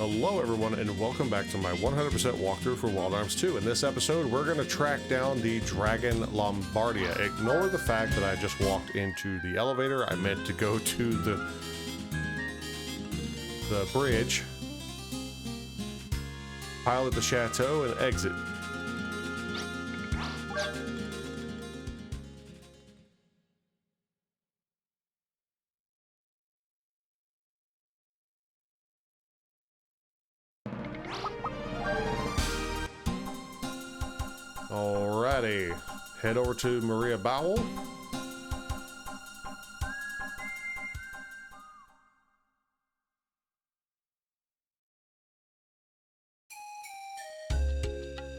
Hello everyone and welcome back to my 100% walkthrough for Wild Arms 2. In this episode, we're going to track down the Dragon Lombardia. Ignore the fact that I just walked into the elevator. I meant to go to the bridge, pilot the chateau, and exit. Alrighty, head over to Maria Bowell.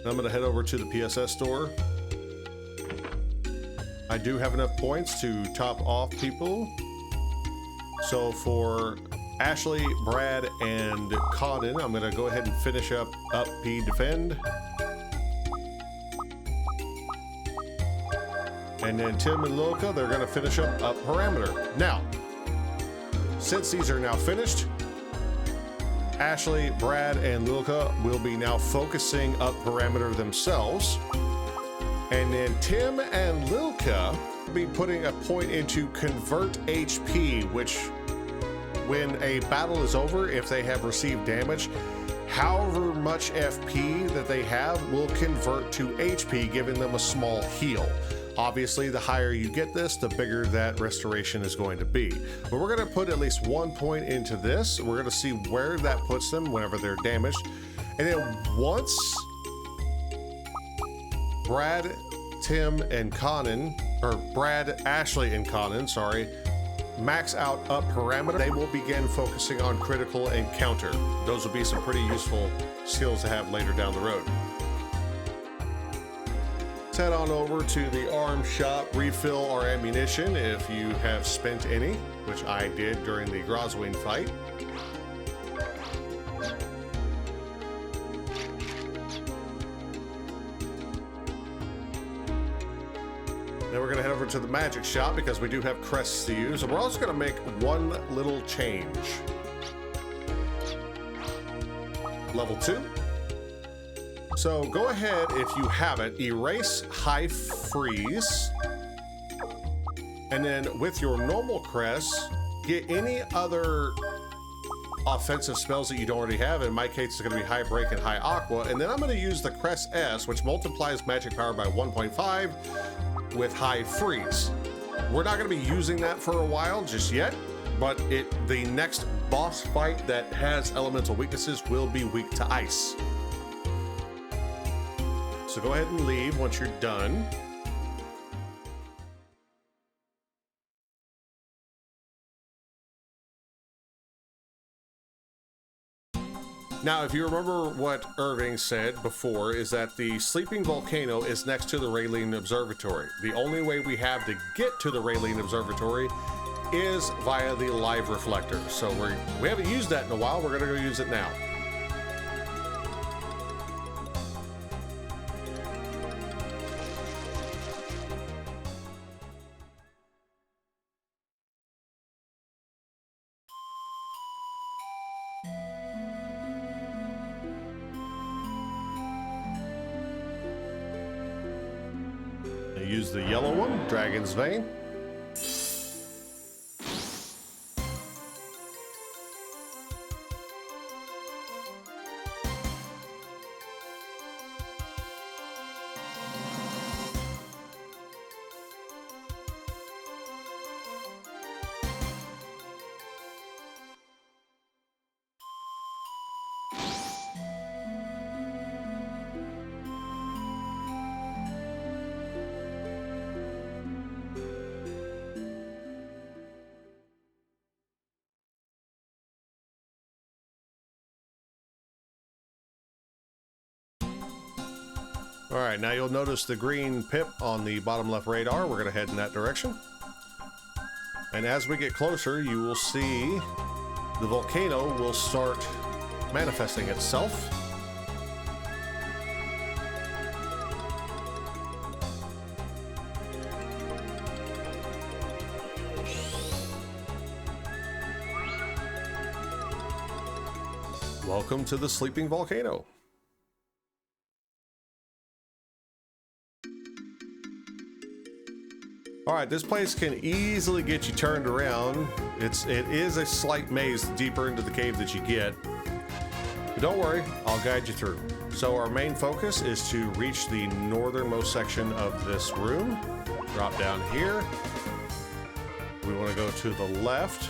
I'm going to head over to the PSS store. I do have enough points to top off people. So for Ashley, Brad, and Codden, I'm going to go ahead and finish up P Defend. And then Tim and Lilka, they're going to finish up Parameter. Now, since these are now finished, Ashley, Brad, and Lilka will be now focusing up Parameter themselves. And then Tim and Lilka will be putting a point into Convert HP, which when a battle is over, if they have received damage, however much FP that they have will convert to HP, giving them a small heal. Obviously, the higher you get this, the bigger that restoration is going to be. But we're going to put at least 1 point into this. We're going to see where that puts them whenever they're damaged. And then once Brad, Tim, and Conan, or Brad, Ashley, and Conan, sorry, max out up Parameter, they will begin focusing on critical and counter. Those will be some pretty useful skills to have later down the road. Let's head on over to the arms shop, refill our ammunition if you have spent any, which I did during the Groswing fight. Then we're going to head over to the magic shop because we do have crests to use, and we're also going to make one little change. Level 2. So go ahead, if you haven't, erase high freeze, and then with your normal crest, get any other offensive spells that you don't already have. In my case, it's going to be high break and high aqua, and then I'm going to use the crest S, which multiplies magic power by 1.5 with high freeze. We're not going to be using that for a while just yet, but the next boss fight that has elemental weaknesses will be weak to ice. So go ahead and leave once you're done. Now, if you remember what Irving said before, is that the Sleeping Volcano is next to the Raylene Observatory. The only way we have to get to the Raylene Observatory is via the live reflector. So we haven't used that in a while. We're going to go use it now. Use the yellow one, Dragon's Vein. All right, now you'll notice the green pip on the bottom left radar. We're going to head in that direction. And as we get closer, you will see the volcano will start manifesting itself. Welcome to the Sleeping Volcano. All right, this place can easily get you turned around. It is a slight maze the deeper into the cave that you get. But don't worry, I'll guide you through. So our main focus is to reach the northernmost section of this room. Drop down here. We want to go to the left.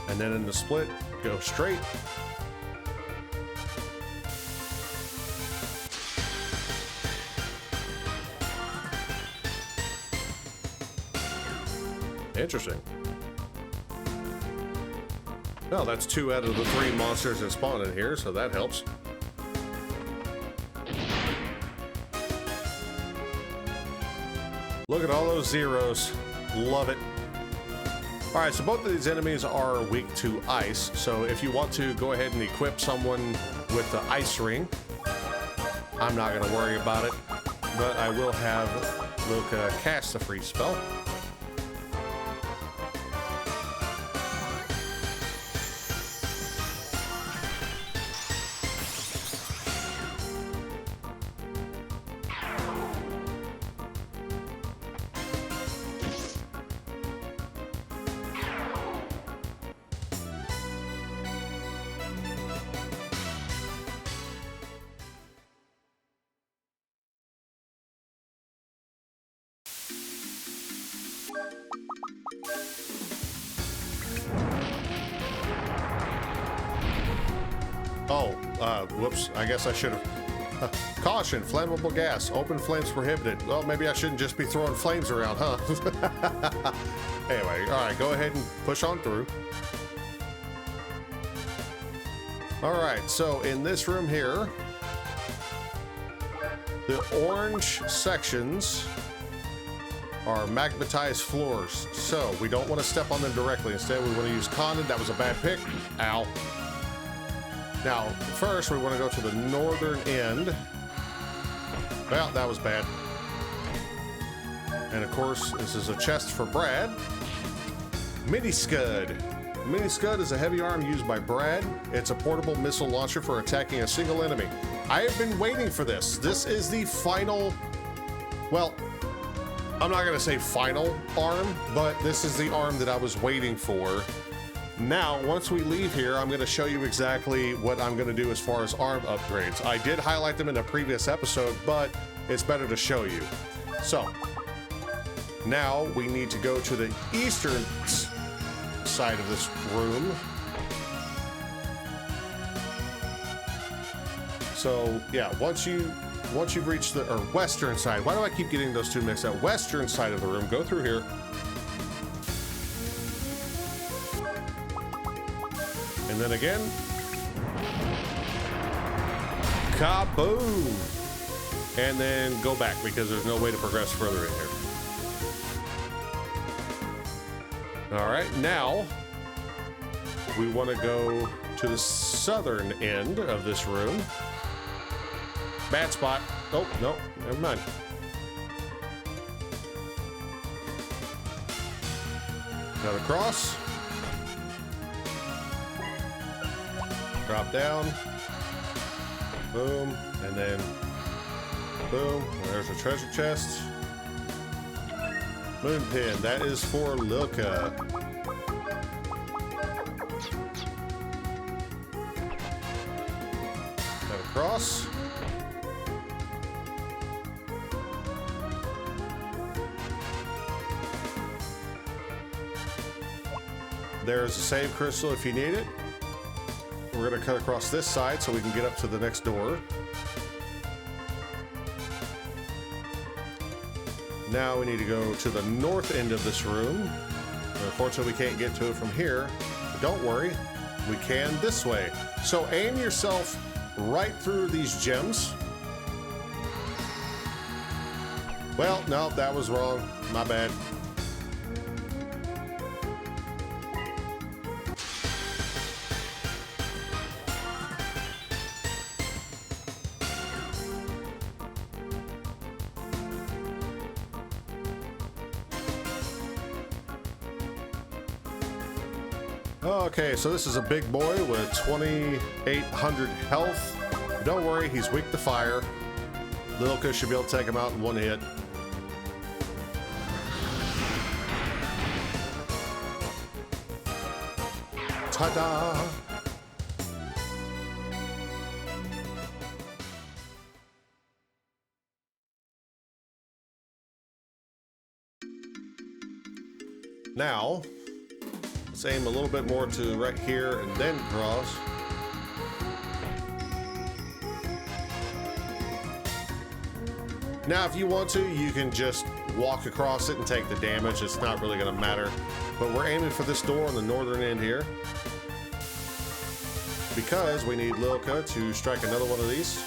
And then in the split, go straight. Interesting. Well, that's 2 out of the 3 monsters that spawn in here, so that helps. Look at all those zeros. Love it. All right, so both of these enemies are weak to ice, so if you want to go ahead and equip someone with the ice ring, I'm not going to worry about it, but I will have Luca cast the freeze spell. Whoops, I guess I should have. Caution, flammable gas, open flames prohibited. Well, maybe I shouldn't just be throwing flames around, huh? Anyway, all right, go ahead and push on through. All right, so in this room here, the orange sections are magmatized floors, so we don't want to step on them directly. Instead, we want to use Condon. That was a bad pick. Ow. Now, first, we want to go to the northern end. Well, that was bad. And of course, this is a chest for Brad. Mini Scud. Mini Scud is a heavy arm used by Brad. It's a portable missile launcher for attacking a single enemy. I have been waiting for this. This is the final, well, I'm not going to say final arm, but this is the arm that I was waiting for. Now, once we leave here, I'm going to show you exactly what I'm going to do as far as arm upgrades. I did highlight them in a previous episode, but it's better to show you. So, now we need to go to the eastern side of this room. So, yeah, once you've reached the western side, why do I keep getting those two mixed up? Western side of the room, go through here. And then again, kaboom! And then go back because there's no way to progress further in here. All right, now we want to go to the southern end of this room. Bad spot. Oh, no, never mind. Got across. Drop down, boom, and then boom. There's a treasure chest. Moon pin, that is for Luca. Got across. There's a save crystal if you need it. We're going to cut across this side so we can get up to the next door. Now we need to go to the north end of this room. Unfortunately, we can't get to it from here. But don't worry, we can this way. So aim yourself right through these gems. Well, no, that was wrong. My bad. Okay, so this is a big boy with 2,800 health. Don't worry, he's weak to fire. Lilka should be able to take him out in one hit. Ta-da! Now, let's aim a little bit more to right here and then cross. Now, if you want to, you can just walk across it and take the damage. It's not really going to matter. But we're aiming for this door on the northern end here, because we need Lilka to strike another one of these.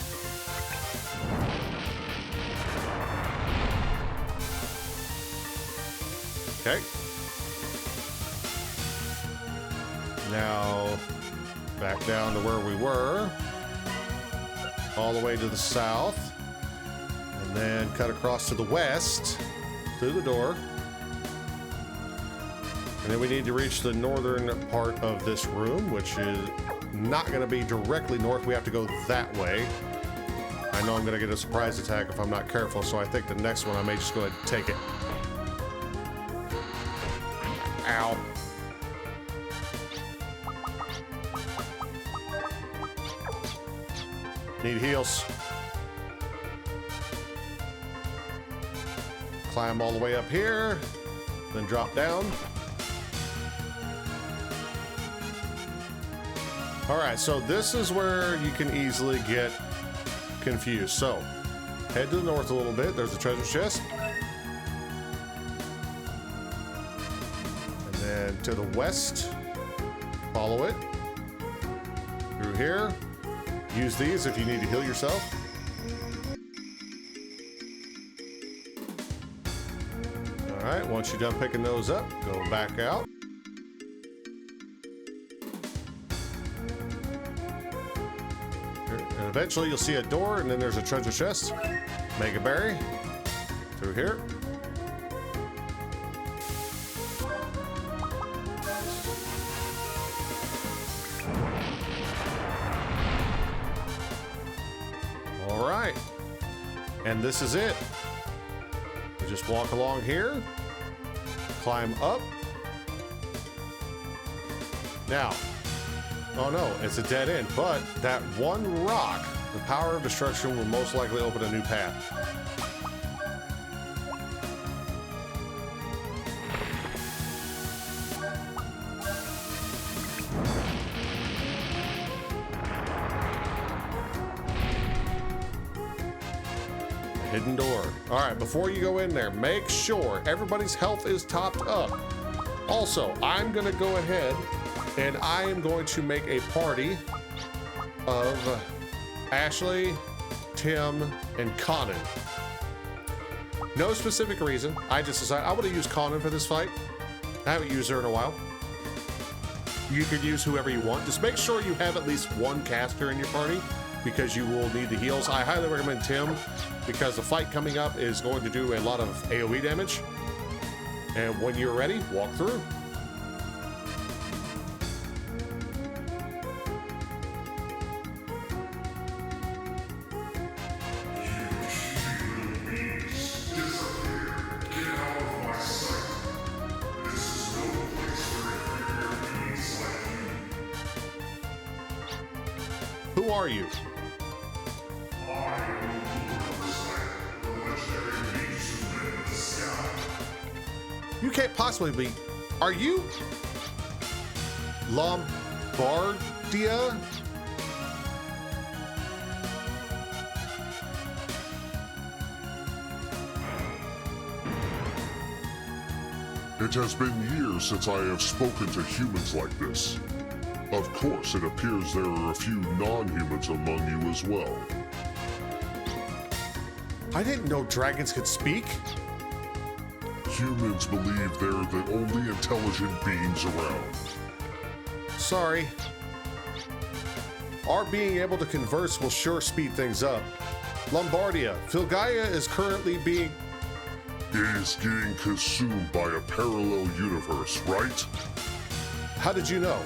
Okay. Now, back down to where we were, all the way to the south, and then cut across to the west, through the door. And then we need to reach the northern part of this room, which is not going to be directly north. We have to go that way. I know I'm going to get a surprise attack if I'm not careful, so I think the next one I may just go ahead and take it. Ow. Need heals. Climb all the way up here, then drop down. All right, so this is where you can easily get confused. So head to the north a little bit. There's a treasure chest. And then to the west, follow it through here. Use these if you need to heal yourself. All right, once you're done picking those up, go back out. And eventually you'll see a door, and then there's a treasure chest. Mega berry through here. All right, and this is it. We just walk along here, climb up. Now, oh no, it's a dead end, but that one rock, the power of destruction, will most likely open a new path. A hidden door. All right, before you go in there, make sure everybody's health is topped up. Also, I'm gonna go ahead and I am going to make a party of Ashley, Tim, and Conan. No specific reason. I just decided I want to use Conan for this fight. I haven't used her in a while. You could use whoever you want. Just make sure you have at least one caster in your party, because you will need the heals. I highly recommend Tim, because the fight coming up is going to do a lot of AoE damage. And when you're ready, walk through. Who are you? You can't possibly be. Are you Lombardia? It has been years since I have spoken to humans like this. Of course, it appears there are a few non-humans among you as well. I didn't know dragons could speak. Humans believe they're the only intelligent beings around. Sorry. Our being able to converse will sure speed things up. Lombardia, Filgaia is currently being... It is getting consumed by a parallel universe, right? How did you know?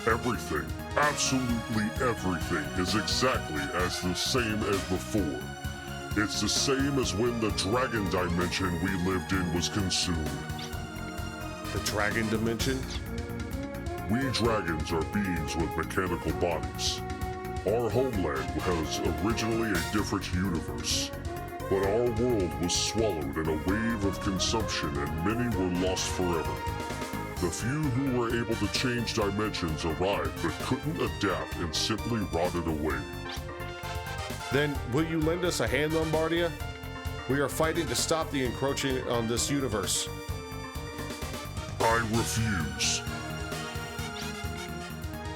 Everything, absolutely everything, is exactly as the same as before. It's the same as when the dragon dimension we lived in was consumed. The dragon dimension? We dragons are beings with mechanical bodies. Our homeland was originally a different universe, but our world was swallowed in a wave of consumption and many were lost forever. The few who were able to change dimensions arrived but couldn't adapt and simply rotted away. Then will you lend us a hand, Lombardia? We are fighting to stop the encroaching on this universe. I refuse.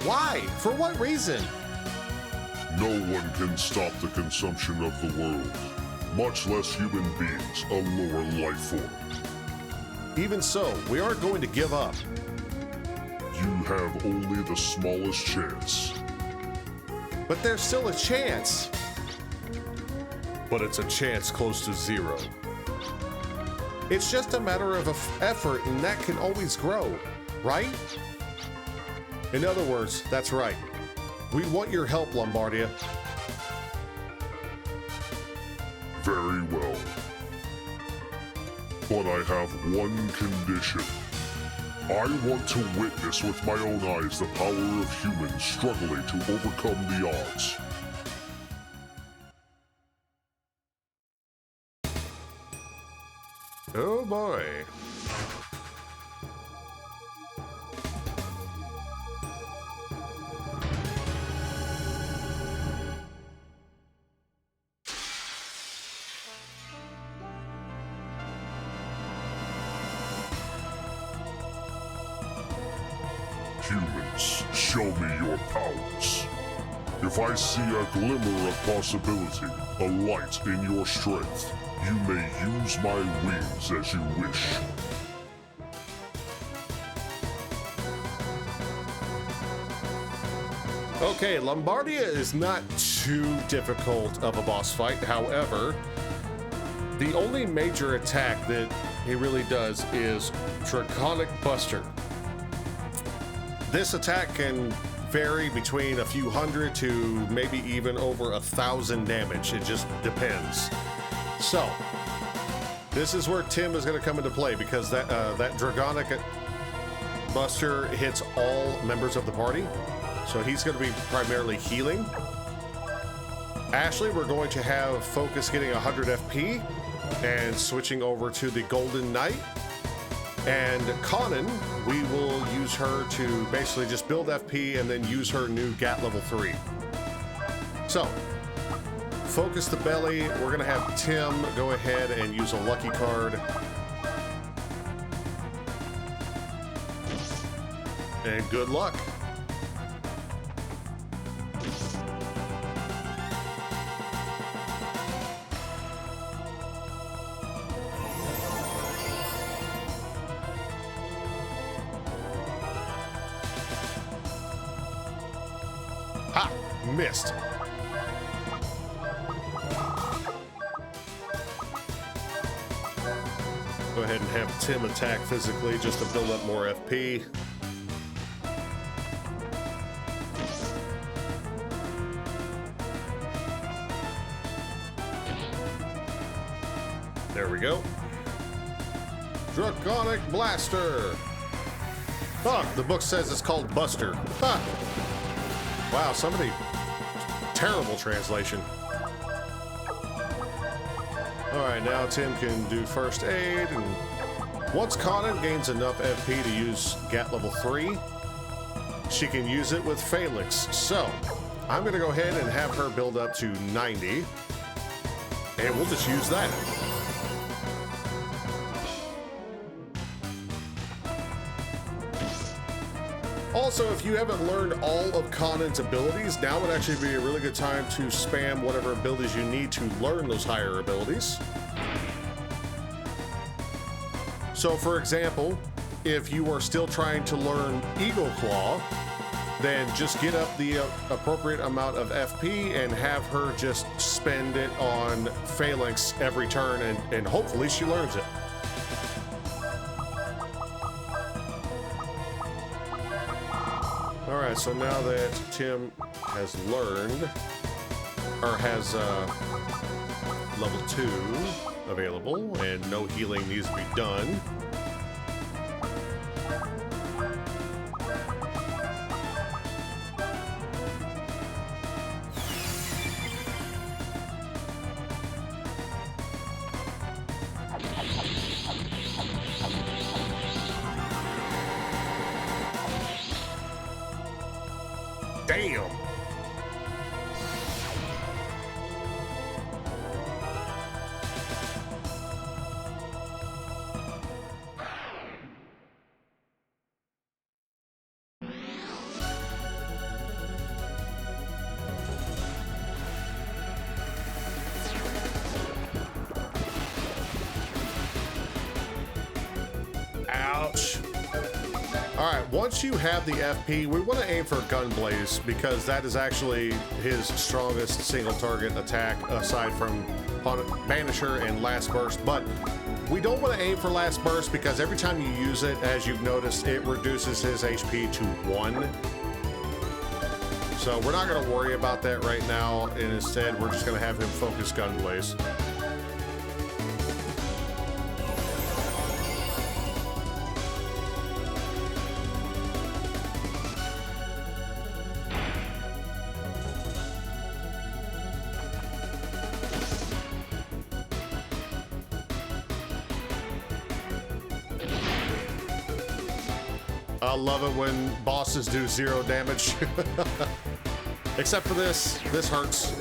Why? For what reason? No one can stop the consumption of the world, much less human beings, a lower life form. Even so, we aren't going to give up. You have only the smallest chance. But there's still a chance. But it's a chance close to zero. It's just a matter of effort, and that can always grow, right? In other words, that's right. We want your help, Lombardia. Very well. But I have one condition. I want to witness with my own eyes the power of humans struggling to overcome the odds. Oh boy. Humans, show me your powers. If I see a glimmer of possibility, a light in your strength, you may use my wings as you wish. Okay, Lombardia is not too difficult of a boss fight. However, the only major attack that he really does is Draconic Buster. This attack can vary between a few hundred to maybe even over 1,000 damage. It just depends. So, this is where Tim is going to come into play because that Draconic Buster hits all members of the party. So he's going to be primarily healing. Ashley, we're going to have focus getting 100 FP and switching over to the Golden Knight. And Conan, we will use her to basically just build FP and then use her new GAT level 3. So, focus the belly. We're going to have Tim go ahead and use a lucky card. And good luck. Ha! Missed. Go ahead and have Tim attack physically just to build up more FP. There we go. Draconic Blaster. Oh, the book says it's called Buster. Huh. Wow, somebody... Terrible translation. Alright, now Tim can do first aid, and once Conan gains enough FP to use GAT level 3, she can use it with Phalanx. So, I'm going to go ahead and have her build up to 90, and we'll just use that. Also, if you haven't learned all of Conan's abilities, now would actually be a really good time to spam whatever abilities you need to learn those higher abilities. So, for example, if you are still trying to learn Eagle Claw, then just get up the appropriate amount of FP and have her just spend it on Phalanx every turn, and hopefully she learns it. All right, so now that Tim has learned, or has level 2 available, and no healing needs to be done. Damn! Ouch. All right, once you have the FP, we want to aim for Gunblaze because that is actually his strongest single target attack aside from Banisher and Last Burst. But we don't want to aim for Last Burst because every time you use it, as you've noticed, it reduces his HP to 1. So we're not going to worry about that right now, and instead we're just going to have him focus Gunblaze. I love it when bosses do 0 damage. Except for this. This hurts.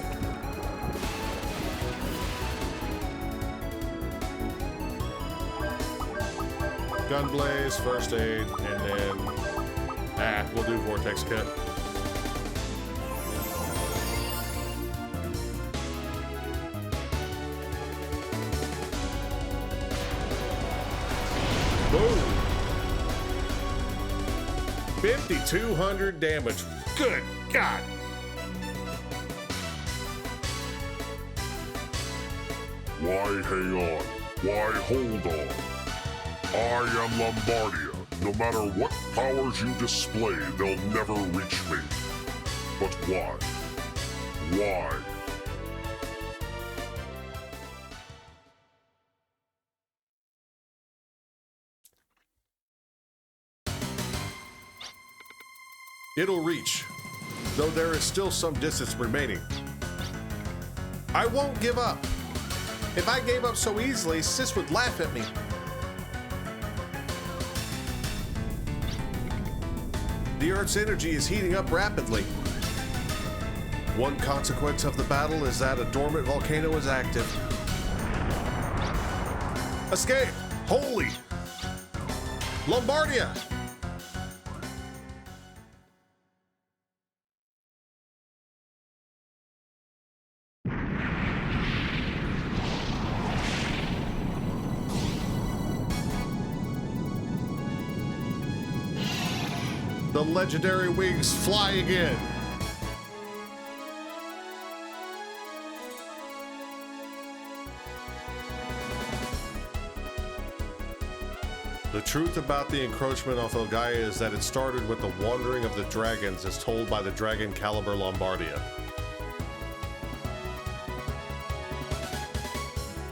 Gunblaze, first aid, and then... we'll do Vortex Cut. Boom! 5,200 damage. Good God. Why hang on? Why hold on? I am Lombardia. No matter what powers you display, they'll never reach me. But why? Why? It'll reach, though there is still some distance remaining. I won't give up. If I gave up so easily, Sis would laugh at me. The Earth's energy is heating up rapidly. One consequence of the battle is that a dormant volcano is active. Escape! Holy! Lombardia! The legendary wings fly again. The truth about the encroachment of Felgaia is that it started with the wandering of the dragons as told by the dragon Caliber Lombardia.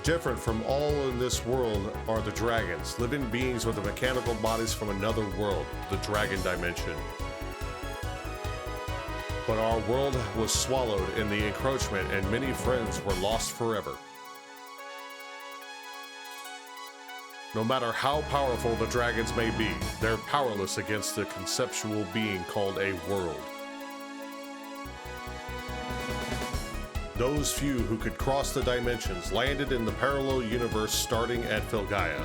Different from all in this world are the dragons, living beings with the mechanical bodies from another world, the dragon dimension. But our world was swallowed in the encroachment and many friends were lost forever. No matter how powerful the dragons may be, they're powerless against the conceptual being called a world. Those few who could cross the dimensions landed in the parallel universe starting at Felgaia.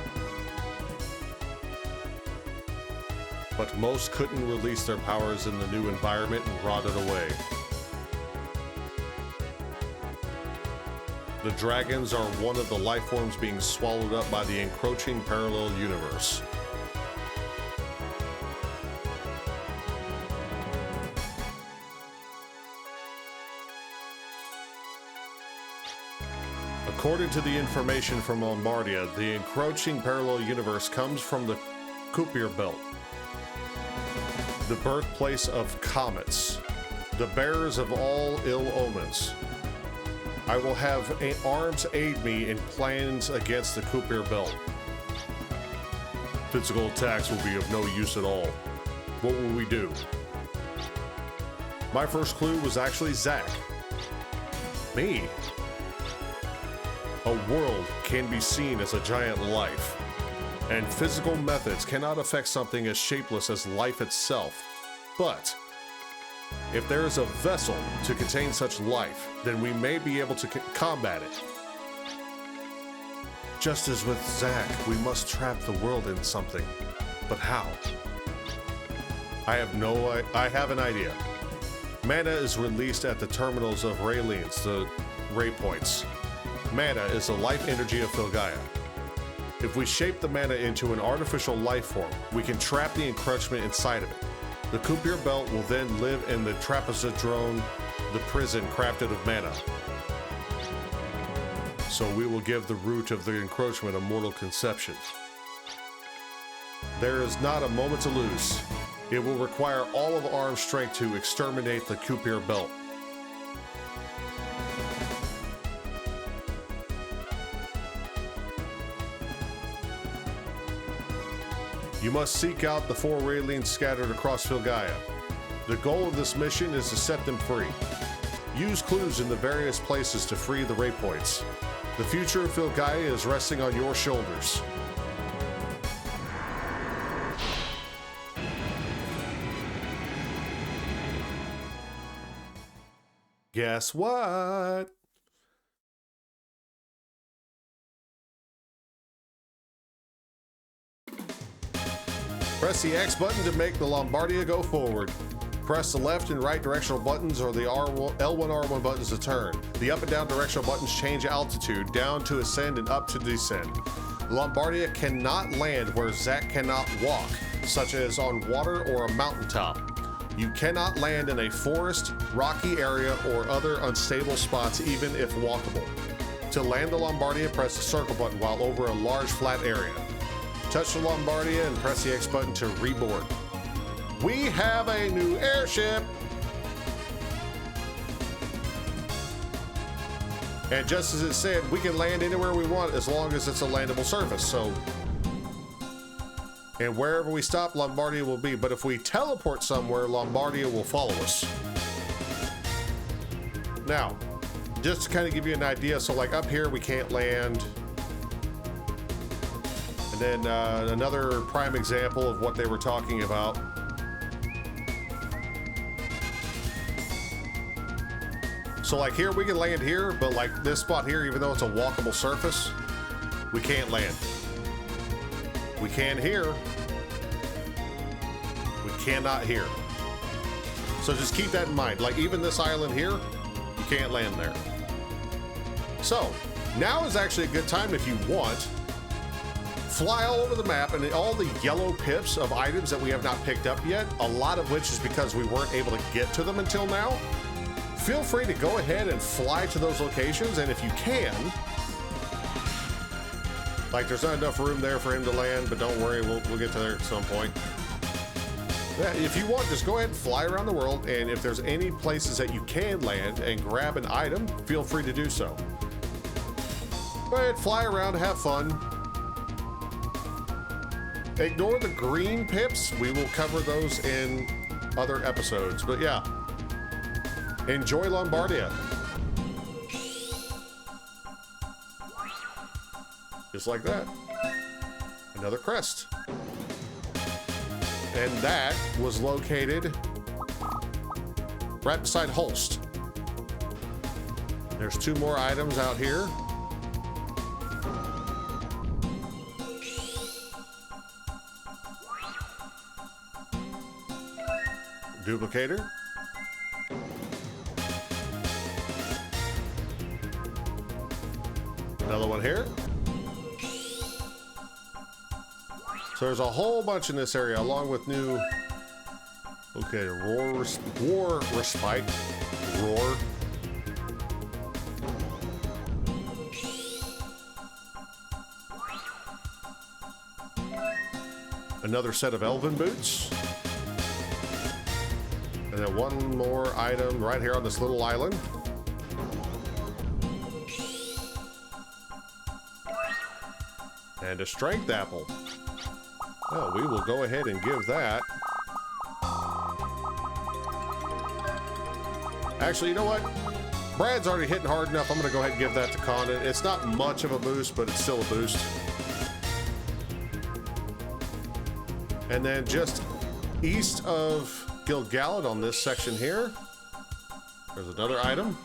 But most couldn't release their powers in the new environment and rotted away. The dragons are one of the life forms being swallowed up by the encroaching parallel universe. According to the information from Lombardia, the encroaching parallel universe comes from the Kuiper Belt. the birthplace of comets, the bearers of all ill omens. I will have arms aid me in plans against the Kuiper Belt. Physical attacks will be of no use at all. What will we do? My first clue was actually Zach. Me. A world can be seen as a giant life, and physical methods cannot affect something as shapeless as life itself. But if there is a vessel to contain such life, then we may be able to combat it. Just as with Zach, we must trap the world in something. But how? I have an idea. Mana is released at the terminals of Raylines, the ray points. Mana is the life energy of Filgaia. If we shape the mana into an artificial life form, we can trap the encroachment inside of it. The Kuiper Belt will then live in the Trapezoidrome, the prison crafted of mana. So we will give the root of the encroachment a mortal conception. There is not a moment to lose. It will require all of our strength to exterminate the Kuiper Belt. You must seek out the 4 Raylines scattered across Filgaia. The goal of this mission is to set them free. Use clues in the various places to free the ray points. The future of Filgaia is resting on your shoulders. Guess what? Press the X button to make the Lombardia go forward. Press the left and right directional buttons or the L1, R1 buttons to turn. The up and down directional buttons change altitude, down to ascend and up to descend. Lombardia cannot land where Zach cannot walk, such as on water or a mountaintop. You cannot land in a forest, rocky area, or other unstable spots, even if walkable. To land the Lombardia, press the circle button while over a large flat area. Touch the Lombardia and press the X button to reboard. We have a new airship! And just as it said, we can land anywhere we want as long as it's a landable surface, so... And wherever we stop, Lombardia will be. But if we teleport somewhere, Lombardia will follow us. Now, just to kind of give you an idea, so like up here we can't land. And then another prime example of what they were talking about. So like here, we can land here, but like this spot here, even though it's a walkable surface, we can't land. We can here. We cannot here. So just keep that in mind. Like even this island here, you can't land there. So now is actually a good time if you want. Fly all over the map and all the yellow pips of items that we have not picked up yet, a lot of which is because we weren't able to get to them until now. Feel free to go ahead and fly to those locations, and if you can, like there's not enough room there for him to land, but don't worry, we'll get to there at some point. Yeah, if you want, just go ahead and fly around the world, and if there's any places that you can land and grab an item, feel free to do so. Go ahead, fly around, have fun. Ignore the green pips. We will cover those in other episodes. But yeah, enjoy Lombardia. Just like that. Another crest. And that was located right beside Holst. There's 2 more items out here. Duplicator. Another one here. So there's a whole bunch in this area, along with new... Okay, War Respite. Roar. Another set of Elven boots. And then one more item right here on this little island. And a strength apple. Oh, we will go ahead and give that. Actually, you know what? Brad's already hitting hard enough. I'm going to go ahead and give that to Condon. It's not much of a boost, but it's still a boost. And then just east of Gilgalad on this section here, there's another item.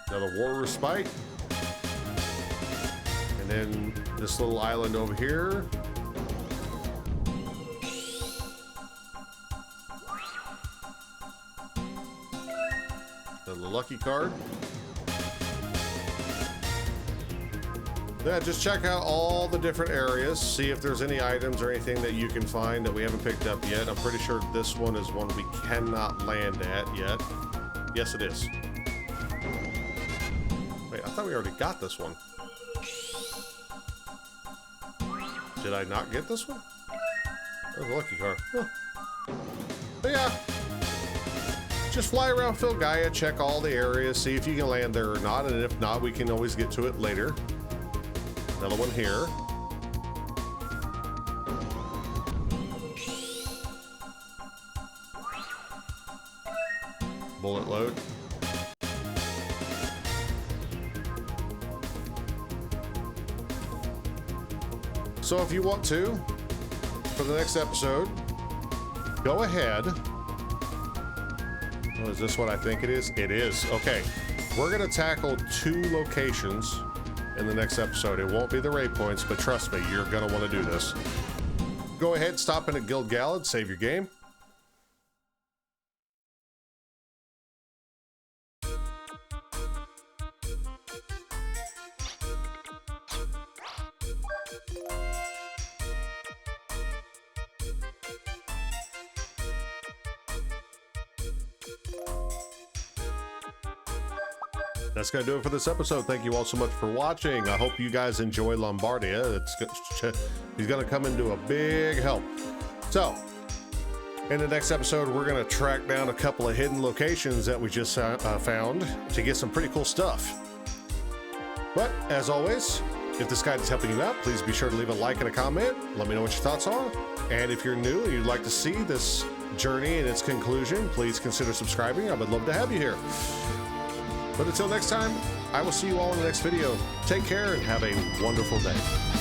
Another War Respite. And then this little island over here. The lucky card. Yeah, just check out all the different areas, see if there's any items or anything that you can find that we haven't picked up yet. I'm pretty sure this one is one we cannot land at yet. Yes, it is. Wait, I thought we already got this one. Did I not get this one? That was a lucky card. Huh. But yeah. Just fly around Filgaia, check all the areas, see if you can land there or not, and if not, we can always get to it later. Another one here. Bullet load. So if you want to, for the next episode, go ahead. Oh, is this what I think it is? It is. Okay. We're going to tackle 2 locations in the next episode. It won't be the raid points, but trust me, you're going to want to do this. Go ahead, stop in at Gilgalad, save your game. That's going to do it for this episode. Thank you all so much for watching. I hope you guys enjoy Lombardia. He's going to come into a big help. So, in the next episode, we're going to track down a couple of hidden locations that we just found to get some pretty cool stuff. But, as always, if this guide is helping you out, please be sure to leave a like and a comment. Let me know what your thoughts are. And if you're new and you'd like to see this journey and its conclusion, please consider subscribing. I would love to have you here. But until next time, I will see you all in the next video. Take care and have a wonderful day.